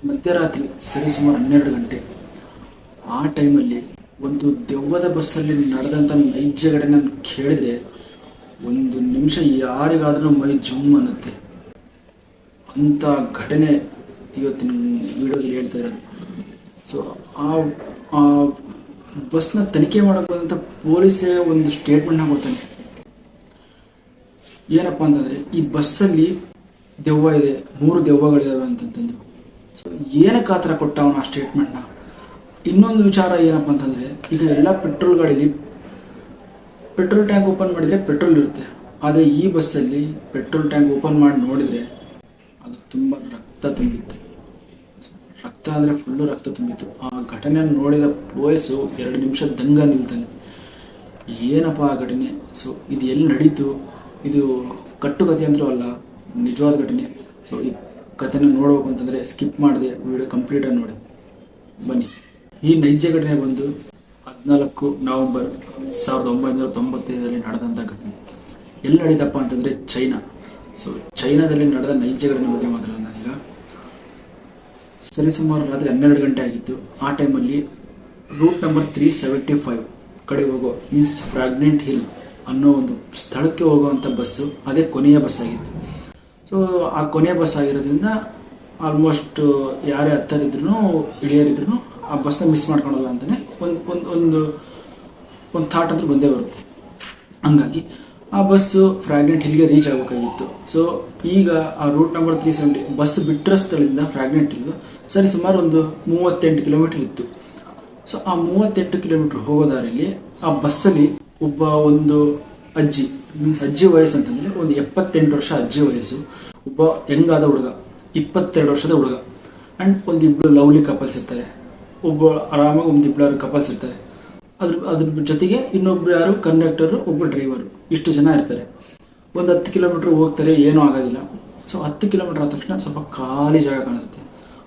ಮಧ್ಯರಾತ್ರಿ ಸರಿಸುಮಾರು 12 ಗಂಟೆ. ಆ ಟೈಮಲ್ಲಿ ಒಂದು ದೆವ್ವದ ಬಸ್ಸಲ್ಲಿ ನಡೆದಂಥ ನೈಜ ಘಟನೆ ನಾನು ಕೇಳಿದ್ರೆ ಒಂದು ನಿಮಿಷ ಯಾರಿಗಾದ್ರೂ ಮೈ ಜುಮ್ ಅನ್ನುತ್ತೆ. ಅಂಥ ಘಟನೆ ಇವತ್ತಿನ ವಿಡಿಯೋದಲ್ಲಿ ಹೇಳ್ತಾ ಇರೋದು. ಸೊ ಆ ಬಸ್ನ ತನಿಖೆ ಮಾಡೋಕೆ ಬಂದಂಥ ಪೊಲೀಸೇ ಒಂದು ಸ್ಟೇಟ್ಮೆಂಟ್ನ ಕೊಡ್ತಾನೆ. ಏನಪ್ಪ ಅಂತಂದರೆ, ಈ ಬಸ್ಸಲ್ಲಿ ದೆವ್ವ ಇದೆ, 3 ದೆವ್ವಗಳಿದಾವೆ ಅಂತಂದು. ಸೊ ಏನಕ್ಕೆ ಆ ಥರ ಕೊಟ್ಟ ಅವನು ಆ ಸ್ಟೇಟ್ಮೆಂಟ್ನ? ಇನ್ನೊಂದು ವಿಚಾರ ಏನಪ್ಪ ಅಂತಂದರೆ, ಈಗ ಎಲ್ಲ ಪೆಟ್ರೋಲ್ ಗಾಡೀಲಿ ಪೆಟ್ರೋಲ್ ಟ್ಯಾಂಕ್ ಓಪನ್ ಮಾಡಿದರೆ ಪೆಟ್ರೋಲ್ ಇರುತ್ತೆ. ಆದರೆ ಈ ಬಸ್ಸಲ್ಲಿ ಪೆಟ್ರೋಲ್ ಟ್ಯಾಂಕ್ ಓಪನ್ ಮಾಡಿ ನೋಡಿದರೆ ಅದು ತುಂಬ ರಕ್ತ ತುಂಬಿತ್ತು. ರಕ್ತ ಅಂದರೆ ಫುಲ್ಲು ರಕ್ತ ತುಂಬಿತ್ತು. ಆ ಘಟನೆಯನ್ನು ನೋಡಿದ ಪೊಲೀಸು 2 ನಿಮಿಷ ದಂಗ ನಿಲ್ತಾನೆ. ಏನಪ್ಪ ಆ ಘಟನೆ? ಸೊ ಇದು ಎಲ್ಲಿ ನಡೀತು? ಇದು ಕಟ್ಟುಕತೆ ಅಂತೂ ಅಲ್ಲ, ನಿಜವಾದ ಘಟನೆ. ಸೊ ಈ ಕಥೆನ ನೋಡ್ಬೇಕು ಅಂತಂದರೆ ಸ್ಕಿಪ್ ಮಾಡಿದೆ ವಿಡಿಯೋ ಕಂಪ್ಲೀಟಾಗಿ ನೋಡಿ ಬನ್ನಿ. ಈ ನೈಜ ಘಟನೆ ಬಂದು 14 ನವೆಂಬರ್ 1995 ನಡೆದಂಥ ಘಟನೆ. ಎಲ್ಲಿ ನಡೀತಪ್ಪ ಅಂತಂದರೆ ಚೈನಾ. ಸೊ ಚೈನಾದಲ್ಲಿ ನಡೆದ ನೈಜ ಘಟನೆ ಬಗ್ಗೆ ಮಾತಾಡೋಣ ನಾನೀಗ. ಸರಿಸುಮಾರು ರಾತ್ರಿ 12 ಗಂಟೆ ಆಗಿತ್ತು. ಆ ಟೈಮಲ್ಲಿ ರೂಟ್ ನಂಬರ್ 375 ಕಡೆ ಹೋಗೋ ಮೀನ್ಸ್ ಫ್ರಾಗ್ನೆಂಟ್ ಹಿಲ್ ಅನ್ನೋ ಒಂದು ಸ್ಥಳಕ್ಕೆ ಹೋಗುವಂಥ ಬಸ್ಸು ಅದೇ ಕೊನೆಯ ಬಸ್ ಆಗಿತ್ತು. ಸೊ ಆ ಕೊನೆಯ ಬಸ್ ಆಗಿರೋದ್ರಿಂದ ಆಲ್ಮೋಸ್ಟ್ ಯಾರೇ ಹತ್ತರಿದ್ರು ಇಳಿಯರಿದ್ರು ಆ ಬಸ್ನ ಮಿಸ್ ಮಾಡ್ಕೊಳಲ್ಲ ಅಂತಲೇ ಒಂದು ಥಾಟ್ ಅಂತೂ ಬಂದೇ ಬರುತ್ತೆ. ಹಂಗಾಗಿ ಆ ಬಸ್ಸು ಫ್ರಾಗ್ನೆಂಟ್ ಹಿಲ್ಗೆ ರೀಚ್ ಆಗಬೇಕಾಗಿತ್ತು. ಸೊ ಈಗ ಆ ರೂಟ್ ನಂಬರ್ 370 ಬಸ್ ಬಿಟ್ಟಿರೋ ಸ್ಥಳದಿಂದ ಫ್ರಾಗ್ನೆಂಟ್ ಹಿಲ್ಲು ಸರಿ ಸುಮಾರು ಒಂದು 38 ಕಿಲೋಮೀಟರ್ ಇತ್ತು. ಸೊ ಆ 38 ಕಿಲೋಮೀಟರ್ ಹೋಗೋ ದಾರಿಯಲ್ಲಿ ಆ ಬಸ್ಸಲ್ಲಿ ಒಂದು ಅಜ್ಜಿ, ಮೀನ್ಸ್ ಅಜ್ಜಿ ವಯಸ್ಸು ಅಂತಂದರೆ ಒಂದು 78 ವರ್ಷ ಅಜ್ಜಿ ವಯಸ್ಸು, ಒಬ್ಬ ಹೆಂಗಾದ ಹುಡುಗ 22 ವರ್ಷದ ಹುಡುಗ, ಆ್ಯಂಡ್ ಒಂದಿಬ್ಬರು ಲವ್ಲಿ ಕಪಲ್ಸ್ ಇರ್ತಾರೆ. ಆರಾಮಾಗಿ ಒಂದಿಬ್ಬರು ಕಪಲ್ಸ್ ಇರ್ತಾರೆ. ಅದ್ರ ಜೊತೆಗೆ ಇನ್ನೊಬ್ರು ಯಾರು ಕಂಡಕ್ಟರು, ಒಬ್ಬ ಡ್ರೈವರು, ಇಷ್ಟು ಜನ ಇರ್ತಾರೆ. ಒಂದು 10 ಕಿಲೋಮೀಟ್ರ್ ಹೋಗ್ತಾರೆ, ಏನೂ ಆಗೋದಿಲ್ಲ. ಸೊ 10 ಕಿಲೋಮೀಟ್ರ್ ಆದ ತಕ್ಷಣ ಸ್ವಲ್ಪ ಖಾಲಿ ಜಾಗ ಕಾಣಿಸುತ್ತೆ.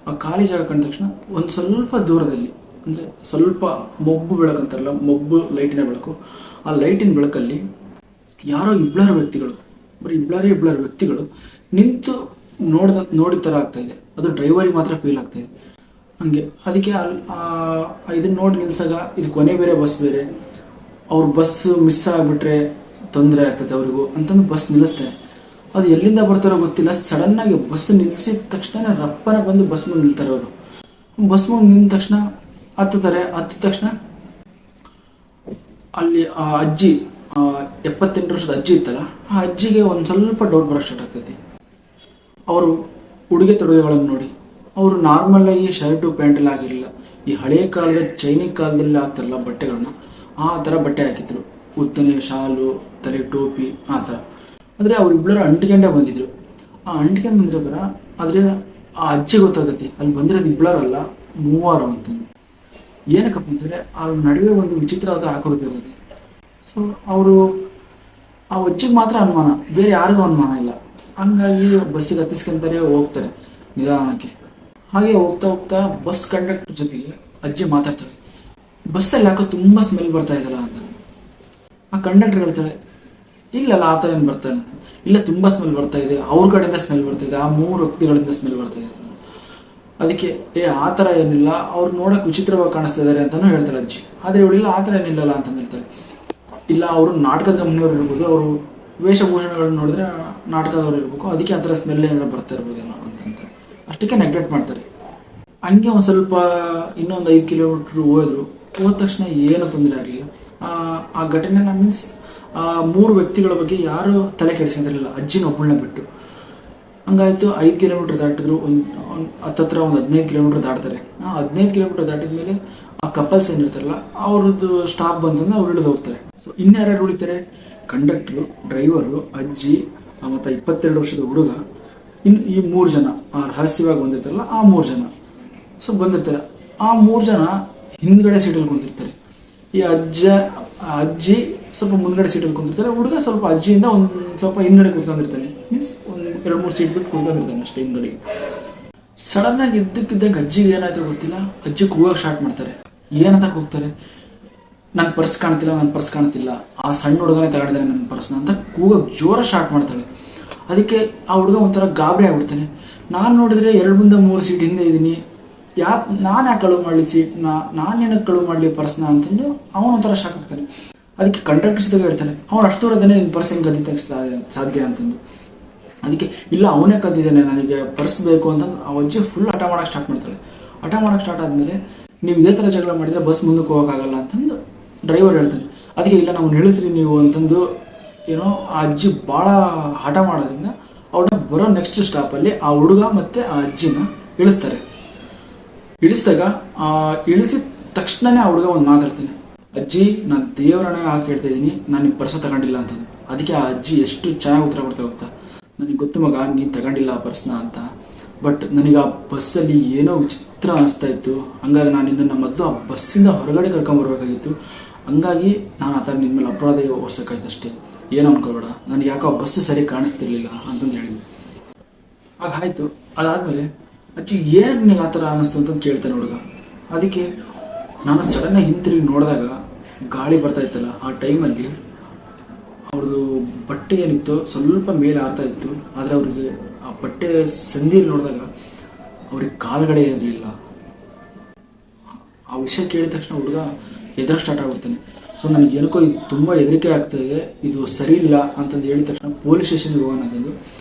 ಆ ಖಾಲಿ ಜಾಗ ಕಂಡ ತಕ್ಷಣ ಒಂದು ಸ್ವಲ್ಪ ದೂರದಲ್ಲಿ, ಅಂದರೆ ಸ್ವಲ್ಪ ಮೊಬ್ಬು ಬೆಳಕು ಅಂತಾರಲ್ಲ, ಮೊಬ್ಬು ಲೈಟಿನ ಬೆಳಕು, ಆ ಲೈಟಿನ ಬೆಳಕಲ್ಲಿ ಯಾರೋ ಇಬ್ಬರು ವ್ಯಕ್ತಿಗಳು ನಿಂತು ನೋಡಿದ ಥರ ಆಗ್ತಾ ಇದೆ. ಅದು ಡ್ರೈವರಿಗೆ ಮಾತ್ರ ಫೀಲ್ ಆಗ್ತಾ ಇದೆ. ಹಂಗೆ ಅದಕ್ಕೆ ಇದನ್ನ ನೋಡಿ ನಿಲ್ಸಾಗ ಇದು ಕೊನೆ ಬೇರೆ ಬಸ್ ಬೇರೆ, ಅವ್ರ ಬಸ್ ಮಿಸ್ ಆಗಿಬಿಟ್ರೆ ತೊಂದರೆ ಆಗ್ತದೆ ಅವ್ರಿಗೂ ಅಂತಂದು ಬಸ್ ನಿಲ್ಲಿಸ್ತಾರೆ. ಅದು ಎಲ್ಲಿಂದ ಬರ್ತಾರೋ ಗೊತ್ತಿಲ್ಲ, ಸಡನ್ನಾಗಿ ಬಸ್ ನಿಲ್ಲಿಸಿದ ತಕ್ಷಣ ರಪ್ಪನ ಬಂದು ಬಸ್ ಮುಂದೆ ನಿಲ್ತಾರೆ. ಅವರು ಬಸ್ ಮುಂದೆ ನಿಂತ ತಕ್ಷಣ ಹತ್ತಿದ ತಕ್ಷಣ ಅಲ್ಲಿ ಆ ಅಜ್ಜಿ 78 ವರ್ಷದ ಅಜ್ಜಿ ಇತ್ತಲ್ಲ, ಆ ಅಜ್ಜಿಗೆ ಒಂದು ಸ್ವಲ್ಪ ಡೌಟ್ ಬರೋಕ್ಕೆ ಸ್ಟಾರ್ಟ್ ಆಗ್ತೈತಿ. ಅವರು ಉಡುಗೆ ತೊಡುಗೆಗಳನ್ನು ನೋಡಿ ಅವರು ನಾರ್ಮಲ್ ಆಗಿ ಶರ್ಟು ಪ್ಯಾಂಟೆಲ್ಲ ಆಗಿರಲಿಲ್ಲ. ಈ ಹಳೆಯ ಕಾಲದ ಚೈನೀಸ್ ಕಾಲದಲ್ಲಿ ಆಗ್ತಾರಲ್ಲ ಬಟ್ಟೆಗಳನ್ನ, ಆ ಥರ ಬಟ್ಟೆ ಹಾಕಿದ್ರು. ಉತ್ತನೆ ಶಾಲು, ತಲೆ ಟೋಪಿ, ಆ ಥರ. ಆದರೆ ಅವರಿಬ್ಬರು ಅಂಟಿಕೊಂಡೇ ಬಂದಿದ್ರು. ಆ ಅಂಟಿಕೊಂಡು ಬಂದಿರೋದ್ರ ಆದರೆ ಆ ಅಜ್ಜಿ ಗೊತ್ತಾಗತ್ತೆ ಅಲ್ಲಿ ಬಂದಿರೋದು ಇಬ್ಬರಲ್ಲ 3 ಅಂತಂದು. ಏನಕ್ಕಪ್ಪ ಅಂತಂದರೆ ಆ ನಡುವೆ ಒಂದು ವಿಚಿತ್ರವಾದ ಆಕೃತಿ ಇರುತ್ತೆ. ಸೊ ಅವರು ಆ ಅಜ್ಜಿಗೆ ಮಾತ್ರ ಅನುಮಾನ, ಬೇರೆ ಯಾರಿಗೂ ಅನುಮಾನ ಇಲ್ಲ. ಹಂಗಾಗಿ ಬಸ್ಸಿಗೆ ಹತ್ತಿಸ್ಕೊಂತಾರೆ, ಹೋಗ್ತಾರೆ ನಿಧಾನಕ್ಕೆ. ಹಾಗೆ ಹೋಗ್ತಾ ಬಸ್ ಕಂಡಕ್ಟರ್ ಜೊತೆಗೆ ಅಜ್ಜಿ ಮಾತಾಡ್ತಾರೆ. ಬಸ್ಸಲ್ಲಿ ಯಾಕೋ ತುಂಬ ಸ್ಮೆಲ್ ಬರ್ತಾ ಇದಲ್ಲ ಅಂತ. ಆ ಕಂಡಕ್ಟರ್ ಹೇಳ್ತಾರೆ, ಇಲ್ಲಲ್ಲ ಆ ಥರ ಏನು ಬರ್ತಾನೆ, ಇಲ್ಲ ತುಂಬ ಸ್ಮೆಲ್ ಬರ್ತಾ ಇದೆ, ಅವ್ರ ಕಡೆಯಿಂದ ಸ್ಮೆಲ್ ಬರ್ತಾ ಇದೆ, ಆ 3 ವ್ಯಕ್ತಿಗಳಿಂದ ಸ್ಮೆಲ್ ಬರ್ತಾ ಇದೆ. ಅದಕ್ಕೆ ಆ ಥರ ಏನಿಲ್ಲ, ಅವ್ರು ನೋಡೋಕೆ ವಿಚಿತ್ರವಾಗಿ ಕಾಣಿಸ್ತಾ ಇದ್ದಾರೆ ಅಂತಲೂ ಹೇಳ್ತಾರೆ ಅಜ್ಜಿ. ಆದರೆ ಇವಳಿಲ್ಲ ಆ ಥರ ಏನಿಲ್ಲಲ್ಲ ಅಂತ ಹೇಳ್ತಾರೆ. ಇಲ್ಲ ಅವರು ನಾಟಕದ ಗಮನಿಯವ್ರು ಇರ್ಬೋದು, ಅವರು ವೇಷಭೂಷಣಗಳನ್ನು ನೋಡಿದ್ರೆ ನಾಟಕದವ್ರು ಇರಬೇಕು, ಅದಕ್ಕೆ ಆ ಥರ ಸ್ಮೆಲ್ ಏನಾದ್ರು ಬರ್ತಾ ಇರ್ಬೋದೇನೋ ಅಂತ ಅಷ್ಟಕ್ಕೆ ನೆಗ್ಲೆಕ್ಟ್ ಮಾಡ್ತಾರೆ. ಹಂಗೆ ಒಂದು ಸ್ವಲ್ಪ ಇನ್ನೊಂದು 5 ಕಿಲೋಮೀಟ್ರ್ ಹೋದ ತಕ್ಷಣ ಏನೂ ತೊಂದರೆ ಆಗಲಿಲ್ಲ. ಆ ಘಟನೆನ ಮೀನ್ಸ್ ಆ 3 ವ್ಯಕ್ತಿಗಳ ಬಗ್ಗೆ ಯಾರು ತಲೆ ಕೆಡಿಸ್ಕೊಂತಿರಲಿಲ್ಲ, ಅಜ್ಜಿನ ಒಬ್ಬಳನ್ನ ಬಿಟ್ಟು. ಹಂಗಾಯ್ತು. 5 ಕಿಲೋಮೀಟ್ರ್ ದಾಟಿದ್ರು, ಹತ್ತತ್ರ ಒಂದು 15 ಕಿಲೋಮೀಟ್ರ್ ದಾಟ್ತಾರೆ. ಆ 15 ಕಿಲೋಮೀಟ್ರ್ ದಾಟಿದ ಮೇಲೆ ಆ ಕಪಲ್ಸ್ ಏನಿರ್ತಾರಲ್ಲ ಅವ್ರದ್ದು ಸ್ಟಾಪ್ ಬಂತಂದ್ರೆ ಅವ್ರು ಇಳಿದು ಹೋಗ್ತಾರೆ. ಸೊ ಇನ್ಯಾರ್ಯಾರು ಉಳಿತಾರೆ? ಕಂಡಕ್ಟ್ರು, ಡ್ರೈವರು, ಅಜ್ಜಿ ಮತ್ತು 22 ವರ್ಷದ ಹುಡುಗ, ಇನ್ನು ಈ 3 ಜನ ಆ ರಹಸ್ಯವಾಗಿ ಬಂದಿರ್ತಾರಲ್ಲ ಆ 3 ಜನ. ಸೊ ಬಂದಿರ್ತಾರೆ. ಆ 3 ಜನ ಹಿಂದ್ಗಡೆ ಸೀಟಲ್ಲಿ ಕುಂತಿರ್ತಾರೆ. ಈ ಅಜ್ಜಿ ಸ್ವಲ್ಪ ಮುಂದ್ಗಡೆ ಸೀಟಲ್ಲಿ ಕುಂತಿರ್ತಾರೆ, ಹುಡುಗ ಸ್ವಲ್ಪ ಅಜ್ಜಿಯಿಂದ ಒಂದು ಸ್ವಲ್ಪ ಹಿಂದ್ಗಡೆ ಕೂತ್ಕೊಂಡಿರ್ತಾನೆ. ಮೀನ್ಸ್ ಒಂದು 2-3 ಸೀಟ್ ಬಿಟ್ಟು ಕೂತ್ಕೊಂಡಿರ್ತಾನೆ ಅಷ್ಟೇ ಹಿಂದ್ಗಡೆಗೆ. ಸಡನ್ ಆಗಿ ಇದ್ದಕ್ಕಿದ್ದಂಗೆ ಅಜ್ಜಿಗೆ ಏನಾಯ್ತು ಗೊತ್ತಿಲ್ಲ, ಅಜ್ಜಿ ಕೂಗಕ್ಕೆ ಸ್ಟಾರ್ಟ್ ಮಾಡ್ತಾರೆ. ಏನಂತ ಕೂಗ್ತಾರೆ, ನನ್ನ ಪರ್ಸ್ ಕಾಣ್ತಿಲ್ಲ, ಆ ಸಣ್ಣ ಹುಡುಗನೇ ತಗೊಂಡಿದ್ದಾನೆ ನನ್ನ ಪರ್ಸ್ನ ಅಂತ ಕೂಗಕ್ಕೆ ಜೋರ ಸ್ಟಾರ್ಟ್ ಮಾಡ್ತಾಳೆ. ಅದಕ್ಕೆ ಆ ಹುಡುಗ ಒಂಥರ ಗಾಬರಿ ಆಗ್ಬಿಡ್ತಾನೆ. ನಾನು ನೋಡಿದ್ರೆ 2 ಮುಂದೆ 3 ಸೀಟ್ ಹಿಂದೆ ಇದ್ದೀನಿ, ನಾನು ಯಾಕೆ ಕಳುವು ಮಾಡಲಿ ಸೀಟ್ನ, ನಾನು ಏನಕ್ಕೆ ಕಳುವು ಮಾಡಲಿ ಪರ್ಸ್ನ ಅಂತಂದು ಅವನು ಒಂಥರ ಶಾಕ್ ಆಗ್ತಾನೆ. ಅದಕ್ಕೆ ಕಂಡಕ್ಟರ್ ಜೊತೆಗೆ ಹೇಳ್ತಾನೆ, ಅವ್ನು ಅಷ್ಟು ದೂರದನ್ನೇ ನಿನ್ನ ಪರ್ಸ್ ಹೆಂಗೆ ಕದ್ದಿದ್ದಕ್ಕೆ ಸಾಧ್ಯ ಅಂತಂದು. ಅದಕ್ಕೆ ಇಲ್ಲ ಅವನೇ ಕದ್ದಿದ್ದಾನೆ, ನನಗೆ ಪರ್ಸ್ ಬೇಕು ಅಂತಂದು ಆ ಅಜ್ಜಿ ಫುಲ್ ಹಠ ಮಾಡೋಕ್ಕೆ ಸ್ಟಾರ್ಟ್ ಮಾಡ್ತಾಳೆ. ಹಠ ಮಾಡೋಕ್ಕೆ ಸ್ಟಾರ್ಟ್ ಆದಮೇಲೆ ನೀವು ಇದೇ ಥರ ಜಗಳ ಮಾಡಿದರೆ ಬಸ್ ಮುಂದಕ್ಕೆ ಹೋಗೋಕ್ಕಾಗಲ್ಲ ಅಂತಂದು ಡ್ರೈವರ್ ಹೇಳ್ತಾನೆ. ಅದಕ್ಕೆ ಇಲ್ಲ ನಾವು ನಿಲ್ಲಿಸ್ರಿ ನೀವು ಅಂತಂದು ಏನೋ ಆ ಅಜ್ಜಿ ಭಾಳ ಹಠ ಮಾಡೋದ್ರಿಂದ ಅವ್ರನ್ನ ಬರೋ ನೆಕ್ಸ್ಟ್ ಸ್ಟಾಪಲ್ಲಿ ಆ ಹುಡುಗ ಮತ್ತು ಆ ಅಜ್ಜಿನ ಇಳಿಸ್ತಾರೆ. ಇಳಿಸಿದಾಗ ಇಳಿಸಿದ ತಕ್ಷಣನೇ ಆ ಹುಡುಗ ಒಂದು ಮಾತಾಡ್ತಾನೆ, ಅಜ್ಜಿ ನಾನು ದೇವರನ್ನೇ ಹಾಕಿ ಹೇಳ್ತಾ ಇದ್ದೀನಿ, ನಾನು ನಿಮ್ಮ ಪರ್ಸ ತಗೊಂಡಿಲ್ಲ ಅಂತಂದು. ಅದಕ್ಕೆ ಆ ಅಜ್ಜಿ ಎಷ್ಟು ಚೆನ್ನಾಗಿ ಉತ್ತರ ಕೊಡ್ತಾ ಹೋಗ್ತಾ, ನನಗೆ ಗೊತ್ತು ಮಗ ನೀನು ತಗೊಂಡಿಲ್ಲ ಆ ಪರ್ಸ್ನ ಅಂತ, ಬಟ್ ನನಗೆ ಆ ಬಸ್ಸಲ್ಲಿ ಏನೋ ವಿಚಿತ್ರ ಅನಿಸ್ತಾ ಇತ್ತು, ಹಂಗಾಗಿ ನಾನು ನಿನ್ನನ್ನು ಮೊದಲು ಆ ಬಸ್ಸಿಂದ ಹೊರಗಡೆ ಕರ್ಕೊಂಬರ್ಬೇಕಾಗಿತ್ತು, ಹಂಗಾಗಿ ನಾನು ಆ ಥರ ನಿನ್ನ ಮೇಲೆ ಅಪರಾಧ ಓಡಿಸೋಕ್ಕಾಯ್ತು ಅಷ್ಟೇ, ಏನೋ ಅನ್ಕೊಬೇಡ, ನನಗೆ ಯಾಕೋ ಆ ಬಸ್ಸು ಸರಿ ಕಾಣಿಸ್ತಿರ್ಲಿಲ್ಲ ಅಂತಂದು ಹೇಳಿದ್ವಿ. ಆಗಾಯ್ತು. ಅದಾದಮೇಲೆ ಅಜ್ಜಿ ಏನು ನಿನಗೆ ಆ ಥರ ಅನ್ನಿಸ್ತು ಅಂತಂದು ಕೇಳ್ತಾನೆ ಹುಡುಗ. ಅದಕ್ಕೆ ನಾನು ಸಡನ್ನಾಗಿ ಹಿಂತಿರುಗಿ ನೋಡಿದಾಗ ಗಾಳಿ ಬರ್ತಾ ಇತ್ತಲ್ಲ, ಆ ಟೈಮಲ್ಲಿ ಅವ್ರದ್ದು ಬಟ್ಟೆ ಏನಿತ್ತು ಸ್ವಲ್ಪ ಮೇಲೆ ಆರ್ತಾ ಇತ್ತು, ಆದರೆ ಅವ್ರಿಗೆ ಆ ಬಟ್ಟೆ ಸಂದಿಯಲ್ಲಿ ನೋಡಿದಾಗ ಅವ್ರಿಗೆ ಕಾಲ್ಗಡೆ ಇರಲಿಲ್ಲ. ಆ ವಿಷಯ ಕೇಳಿದ ತಕ್ಷಣ ಹುಡುಗ ಎದುರು ಸ್ಟಾರ್ಟ್ ಆಗ್ಬಿಡ್ತಾನೆ. ಸೊ ನನಗೇನಕ್ಕೋ ಇದು ತುಂಬ ಹೆದರಿಕೆ ಆಗ್ತಾಯಿದೆ, ಇದು ಸರಿ ಇಲ್ಲ ಅಂತಂದು ಹೇಳಿದ ತಕ್ಷಣ ಪೊಲೀಸ್ ಸ್ಟೇಷನ್ಗೆ ಹೋಗೋಣ ಅಂತಂದು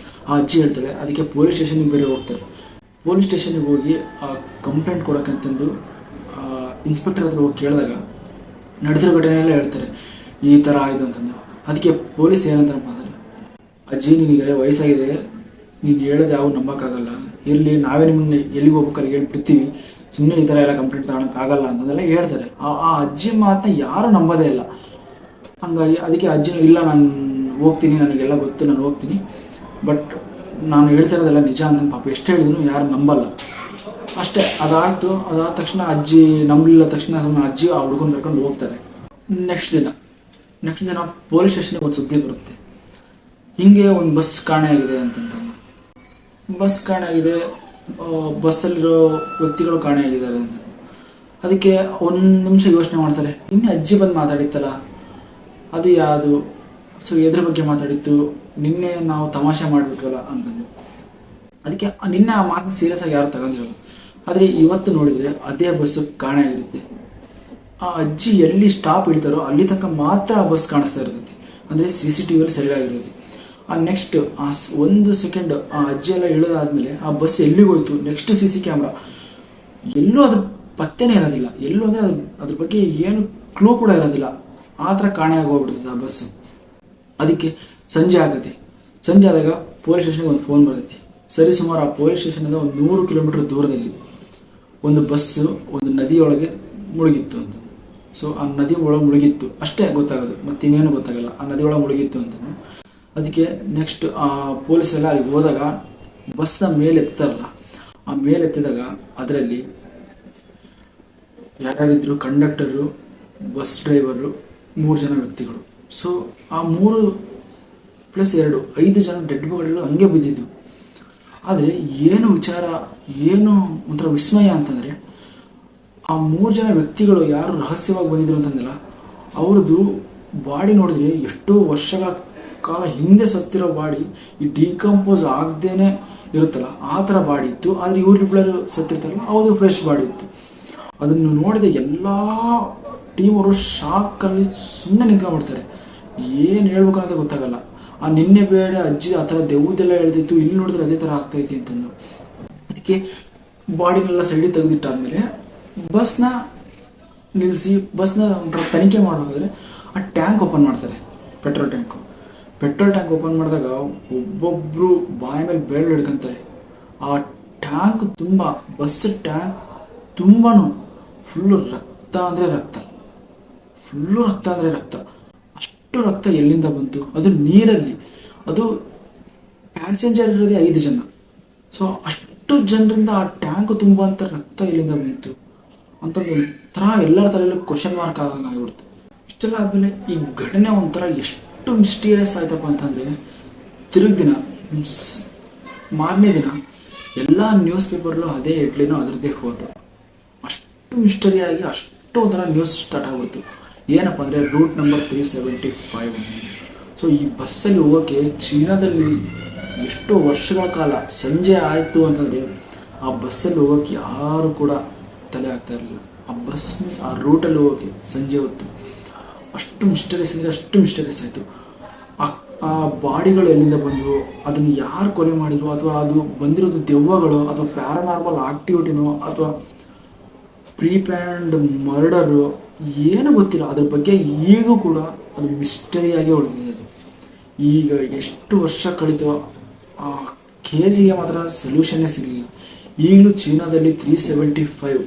ಆ ಅಜ್ಜಿ ಹೇಳ್ತಾಳೆ. ಅದಕ್ಕೆ ಪೊಲೀಸ್ ಸ್ಟೇಷನ್ಗೆ ಬೇರೆ ಹೋಗ್ತಾರೆ. ಪೊಲೀಸ್ ಸ್ಟೇಷನ್ಗೆ ಹೋಗಿ ಕಂಪ್ಲೇಂಟ್ ಕೊಡೋಕ್ಕಂತಂದು ಇನ್ಸ್ಪೆಕ್ಟರ್ ಹತ್ರ ಹೋಗಿ ಕೇಳಿದಾಗ ನಡೆದಿರೋ ಘಟನೆಯೆಲ್ಲ ಹೇಳ್ತಾರೆ, ಈ ಥರ ಆಯಿತು ಅಂತಂದು. ಅದಕ್ಕೆ ಪೊಲೀಸ್ ಏನಂತಾರಪ್ಪ ಅಂದರೆ, ಅಜ್ಜಿ ನಿನಗೆ ವಯಸ್ಸಾಗಿದೆ, ನೀನು ಹೇಳೋದು ಯಾವ ನಂಬೋಕ್ಕಾಗಲ್ಲ, ಇರಲಿ ನಾವೇ ನಿಮ್ಮನ್ನ ಎಲ್ಲಿಗೆ ಹೋಗ್ಬೇಕಾದ್ರೆ ಹೇಳ್ಬಿಡ್ತೀವಿ, ಸುಮ್ಮನೆ ಈ ಥರ ಎಲ್ಲ ಕಂಪ್ಲೇಂಟ್ ತಗೊಳಕ್ಕಾಗಲ್ಲ ಅಂತಂದೆಲ್ಲ ಹೇಳ್ತಾರೆ. ಆ ಅಜ್ಜಿ ಮಾತನ್ನ ಯಾರೂ ನಂಬೋದೇ ಇಲ್ಲ. ಹಂಗಾಗಿ ಅದಕ್ಕೆ ಅಜ್ಜಿನೂ ಇಲ್ಲ ನಾನು ಹೋಗ್ತೀನಿ, ನನಗೆಲ್ಲ ಗೊತ್ತು, ನಾನು ಹೋಗ್ತೀನಿ, ಬಟ್ ನಾನು ಹೇಳ್ತಾ ಇರೋದೆಲ್ಲ ನಿಜ ಅಂತ ಪಾಪ ಎಷ್ಟು ಹೇಳಿದ್ರು ಯಾರು ನಂಬಲ್ಲ ಅಷ್ಟೇ. ಅದಾಯಿತು. ಅದಾದ ತಕ್ಷಣ ಅಜ್ಜಿ ನಂಬಲಿಲ್ಲ ತಕ್ಷಣ ಸುಮ್ಮನೆ ಅಜ್ಜಿ ಆ ಹುಡುಗನ ಕರ್ಕೊಂಡು ಹೋಗ್ತಾರೆ. ನೆಕ್ಸ್ಟ್ ದಿನ ಪೊಲೀಸ್ ಸ್ಟೇಷನ್ಗೆ ಒಂದು ಸುದ್ದಿ ಬರುತ್ತೆ, ಹಿಂಗೆ ಒಂದು ಬಸ್ ಕಾಣೆಯಾಗಿದೆ ಅಂತಂತಂದು. ಬಸ್ ಕಾಣೆಯಾಗಿದೆ, ಬಸ್ಸಲ್ಲಿರೋ ವ್ಯಕ್ತಿಗಳು ಕಾಣೆಯಾಗಿದ್ದಾರೆ ಅಂತ. ಅದಕ್ಕೆ ಒಂದು ನಿಮಿಷ ಯೋಚನೆ ಮಾಡ್ತಾರೆ, ನಿನ್ನೆ ಅಜ್ಜಿ ಬಂದು ಮಾತಾಡಿತ್ತಲ್ಲ ಅದು ಯಾವುದು, ಸೊ ಎದ್ರ ಬಗ್ಗೆ ಮಾತಾಡಿತ್ತು, ನಿನ್ನೆ ನಾವು ತಮಾಷೆ ಮಾಡಿಬಿಟ್ವಲ್ಲ ಅಂತಂದು. ಅದಕ್ಕೆ ನಿನ್ನೆ ಆ ಮಾತನ್ನ ಸೀರಿಯಸ್ ಆಗಿ ಯಾರು ತಗೊಂಡಿರಲ್ಲ. ಆದರೆ ಇವತ್ತು ನೋಡಿದರೆ ಅದೇ ಬಸ್ಸು ಕಾಣೆಯಾಗಿರುತ್ತೆ. ಆ ಅಜ್ಜಿ ಎಲ್ಲಿ ಸ್ಟಾಪ್ ಇಡ್ತಾರೋ ಅಲ್ಲಿ ತನಕ ಮಾತ್ರ ಆ ಬಸ್ ಕಾಣಿಸ್ತಾ ಇರ್ತೈತಿ, ಅಂದರೆ CCTVಯಲ್ಲಿ ಸರಿಯಾಗಿರ್ತೈತಿ. ನೆಕ್ಸ್ಟ್ ಆ 1 ಸೆಕೆಂಡ್ ಆ ಅಜ್ಜಿ ಎಲ್ಲ ಇಳಿದಾದ್ಮೇಲೆ ಆ ಬಸ್ ಎಲ್ಲಿಗೆ ಹೋಯ್ತು, ನೆಕ್ಸ್ಟ್ CC ಕ್ಯಾಮ್ರಾ ಎಲ್ಲೂ ಅದ್ರ ಪತ್ತೆನೇ ಇರೋದಿಲ್ಲ, ಎಲ್ಲೂ ಅಂದರೆ ಅದ್ರ ಬಗ್ಗೆ ಏನು ಕ್ಲೂ ಕೂಡ ಇರೋದಿಲ್ಲ, ಆ ಥರ ಕಾಣೆಯಾಗಿ ಹೋಗ್ಬಿಡ್ತದೆ ಆ ಬಸ್ಸು. ಅದಕ್ಕೆ ಸಂಜೆ ಆಗತ್ತೆ. ಸಂಜೆ ಆದಾಗ ಪೊಲೀಸ್ ಸ್ಟೇಷನ್ಗೆ ಒಂದು ಫೋನ್ ಬರ್ತೈತಿ. ಸರಿ ಸುಮಾರು ಆ ಪೊಲೀಸ್ ಸ್ಟೇಷನಿಂದ ಒಂದು 100 ಕಿಲೋಮೀಟರ್ ದೂರದಲ್ಲಿ ಒಂದು ಬಸ್ಸು ಒಂದು ನದಿಯೊಳಗೆ ಮುಳುಗಿತ್ತು ಅಂತ. ಸೊ ಆ ನದಿ ಒಳಗೆ ಮುಳುಗಿತ್ತು ಅಷ್ಟೇ ಗೊತ್ತಾಗೋದು, ಮತ್ತೆ ಇನ್ನೇನು ಗೊತ್ತಾಗಲ್ಲ, ಆ ನದಿ ಒಳಗೆ ಮುಳುಗಿತ್ತು ಅಂತ. ಅದಕ್ಕೆ ನೆಕ್ಸ್ಟ್ ಆ ಪೊಲೀಸೆಲ್ಲ ಅಲ್ಲಿಗೆ ಹೋದಾಗ ಬಸ್ನ ಮೇಲೆ ಎತ್ತಾರಲ್ಲ, ಆ ಮೇಲೆ ಎತ್ತಿದಾಗ ಅದರಲ್ಲಿ ಯಾರ್ಯಾರಿದ್ರು, ಕಂಡಕ್ಟರು, ಬಸ್ ಡ್ರೈವರು, 3 ಜನ ವ್ಯಕ್ತಿಗಳು. ಸೊ ಆ 3 + 2 5 ಜನ ಡೆಡ್ ಬಾಡಿಗಳು ಹಂಗೆ ಬಿದ್ದಿದ್ದು. ಆದರೆ ಏನು ವಿಚಾರ, ಏನು ಒಂಥರ ವಿಸ್ಮಯ ಅಂತಂದರೆ, ಆ 3 ಜನ ವ್ಯಕ್ತಿಗಳು ಯಾರು ರಹಸ್ಯವಾಗಿ ಬಂದಿದ್ರು ಅಂತಂದಿಲ್ಲ, ಅವ್ರದ್ದು ಬಾಡಿ ನೋಡಿದ್ರೆ ಎಷ್ಟೋ ವರ್ಷಗಳ ಕಾಲ ಹಿಂದೆ ಸತ್ತಿರೋ ಬಾಡಿ, ಈ ಡಿಕಂಪೋಸ್ ಆಗದೇನೆ ಇರುತ್ತಲ್ಲ ಆ ಥರ ಬಾಡಿ ಇತ್ತು. ಆದರೆ ಇವ್ರಿಬ್ಬರು ಸತ್ತಿರ್ತಾರಲ್ಲ ಅವ್ರದ್ದು ಫ್ರೆಶ್ ಬಾಡಿ ಇತ್ತು. ಅದನ್ನು ನೋಡಿದ ಎಲ್ಲ ಟೀಮವರು ಶಾಕಲ್ಲಿ ಸುಮ್ಮನೆ ನಿಂತ್ಕೊಂಡ್ಬಿಡ್ತಾರೆ, ಏನು ಹೇಳ್ಬೇಕು ಅಂತ ಗೊತ್ತಾಗಲ್ಲ. ಆ ನಿನ್ನೆ ಬೇರೆ ಅಜ್ಜಿ ಆ ಥರ ದೆವ್ವದೆಲ್ಲ ಹೇಳ್ತಿತ್ತು, ಇಲ್ಲಿ ನೋಡಿದ್ರೆ ಅದೇ ಥರ ಆಗ್ತೈತಿ ಅಂತಂದು. ಅದಕ್ಕೆ ಬಾಡಿನೆಲ್ಲ ಸೈಡಿಗೆ ತೆಗೆದಿಟ್ಟಾದ್ಮೇಲೆ ಬಸ್ನ ನಿಲ್ಲಿಸಿ ಬಸ್ನ ಒಂಥರ ತನಿಖೆ ಮಾಡಬೇಕಾದ್ರೆ ಆ ಟ್ಯಾಂಕ್ ಓಪನ್ ಮಾಡ್ತಾರೆ, ಪೆಟ್ರೋಲ್ ಟ್ಯಾಂಕ್ ಓಪನ್ ಮಾಡಿದಾಗ ಒಬ್ಬೊಬ್ರು ಬಾಯಿ ಮೇಲೆ ಬೆರಳು ಹಿಡ್ಕೊಂತಾರೆ. ಆ ಟ್ಯಾಂಕ್ ತುಂಬ, ಬಸ್ ಟ್ಯಾಂಕ್ ತುಂಬಾನು ಫುಲ್ಲು ರಕ್ತ ಅಂದರೆ ರಕ್ತ, ಅಷ್ಟು ರಕ್ತ ಎಲ್ಲಿಂದ ಬಂತು? ಅದು ನೀರಲ್ಲಿ, ಅದು ಪ್ಯಾಸೆಂಜರ್ ಇರೋದೇ 5 ಜನ. ಸೊ ಅಷ್ಟು ಜನರಿಂದ ಆ ಟ್ಯಾಂಕ್ ತುಂಬ ಅಂತ ರಕ್ತ ಎಲ್ಲಿಂದ ಬಂತು ಅಂತ ಒಂಥರ ಎಲ್ಲರ ತಲೆಯಲ್ಲೂ ಕ್ವಶನ್ ಮಾರ್ಕ್ ಆದಂಗೆ ಆಗಿಬಿಡ್ತು. ಇಷ್ಟೆಲ್ಲ ಆದಮೇಲೆ ಈ ಘಟನೆ ಒಂಥರ ಎಷ್ಟು ಮಿಸ್ಟೀರಿಯಸ್ ಆಯ್ತಪ್ಪ ಅಂತಂದರೆ, ತಿರುಗಿ ದಿನ ಮಾರನೇ ದಿನ ಎಲ್ಲ ನ್ಯೂಸ್ ಪೇಪರ್ಲು ಅದೇ ಹೆಡ್ಲೈನು, ಅದರದ್ದೇ ಫೋಟೋ. ಅಷ್ಟು ಮಿಸ್ಟರಿಯಾಗಿ ಅಷ್ಟು ಒಂಥರ ನ್ಯೂಸ್ ಸ್ಟಾರ್ಟ್ ಆಗ್ಬಿಡ್ತು. ಏನಪ್ಪ ಅಂದರೆ ರೂಟ್ ನಂಬರ್ 375. ಸೊ ಈ ಬಸ್ಸಲ್ಲಿ ಹೋಗೋಕ್ಕೆ ಚೀನಾದಲ್ಲಿ ಎಷ್ಟೋ ವರ್ಷಗಳ ಕಾಲ ಸಂಜೆ ಆಯಿತು ಅಂತಂದರೆ ಆ ಬಸ್ಸಲ್ಲಿ ಹೋಗೋಕ್ಕೆ ಯಾರು ಕೂಡ ತಲೆ ಆಗ್ತಾ ಇರಲಿಲ್ಲ. ಆ ಬಸ್ ಮೀನ್ಸ್ ಆ ರೂಟಲ್ಲಿ ಹೋಗೋಕ್ಕೆ ಸಂಜೆ ಹೊತ್ತು ಅಷ್ಟು ಮಿಸ್ಟರೀಸ್ ಅಂದರೆ ಅಷ್ಟು ಮಿಸ್ಟರೀಸ್ ಆಯಿತು. ಆ ಬಾಡಿಗಳು ಎಲ್ಲಿಂದ ಬಂದವು, ಅದನ್ನು ಯಾರು ಕೊಲೆ ಮಾಡಿದ್ರು, ಅಥವಾ ಅದು ಬಂದಿರೋದು ದೆವ್ವಗಳು ಅಥವಾ ಪ್ಯಾರಾನಾರ್ಮಲ್ ಆಕ್ಟಿವಿಟಿನೋ ಅಥವಾ ಪ್ರೀಪ್ಲ್ಯಾಂಡ್ ಮರ್ಡರು ಏನೂ ಗೊತ್ತಿಲ್ಲ. ಅದ್ರ ಬಗ್ಗೆ ಈಗೂ ಕೂಡ ಅದು ಮಿಸ್ಟರಿಯಾಗಿ ಉಳಿದಿದೆ. ಅದು ಈಗ ಎಷ್ಟು ವರ್ಷ ಕಳೀತು, ಆ ಕೇಸಿಗೆ ಮಾತ್ರ ಸೊಲ್ಯೂಷನ್ನೇ ಸಿಗಲಿಲ್ಲ. ಈಗಲೂ ಚೀನಾದಲ್ಲಿ 375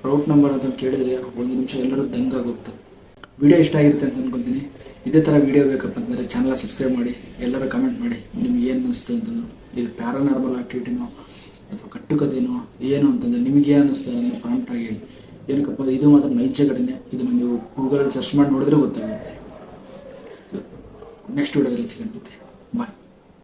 ರೌಟ್ ನಂಬರ್ ಅಂತ ಕೇಳಿದರೆ ಒಂದು ನಿಮಿಷ ಎಲ್ಲರೂ ದಂಗಾಗೋಗ್ತಾರೆ. ವಿಡಿಯೋ ಇಷ್ಟ ಆಗಿರುತ್ತೆ ಅಂತ ಅನ್ಕೊತೀನಿ. ಇದೇ ಥರ ವಿಡಿಯೋ ಬೇಕಪ್ಪ ಅಂತಂದರೆ ಚಾನಲ್ ಸಬ್ಸ್ಕ್ರೈಬ್ ಮಾಡಿ, ಎಲ್ಲರೂ ಕಮೆಂಟ್ ಮಾಡಿ ನಿಮ್ಗೆ ಏನು ಅನ್ನಿಸ್ತು ಅಂತಂದು. ಇದು ಪ್ಯಾರಾನಾರ್ಮಲ್ ಆಕ್ಟಿವಿಟಿನೋ ಅಥವಾ ಕಟ್ಟುಕತೆನೋ ಏನು ಅಂತಂದರೆ ನಿಮಗೆ ಏನು ಅನ್ನಿಸ್ತು ಅನ್ನೋದು ಕಾಮೆಂಟ್ ಆಗಿ ಹೇಳಿ. ಏನಕ್ಕಪ್ಪ ಇದು ಮಾತ್ರ ನೈಜ ಘಟನೆ, ಇದನ್ನು ನೀವು ಗೂಗಲಲ್ಲಿ ಸರ್ಚ್ ಮಾಡಿ ನೋಡಿದ್ರೆ ಗೊತ್ತಾಗುತ್ತೆ. ನೆಕ್ಸ್ಟ್ ವಿಡಿಯೋದಲ್ಲಿ ಸಿಗುತ್ತೆ.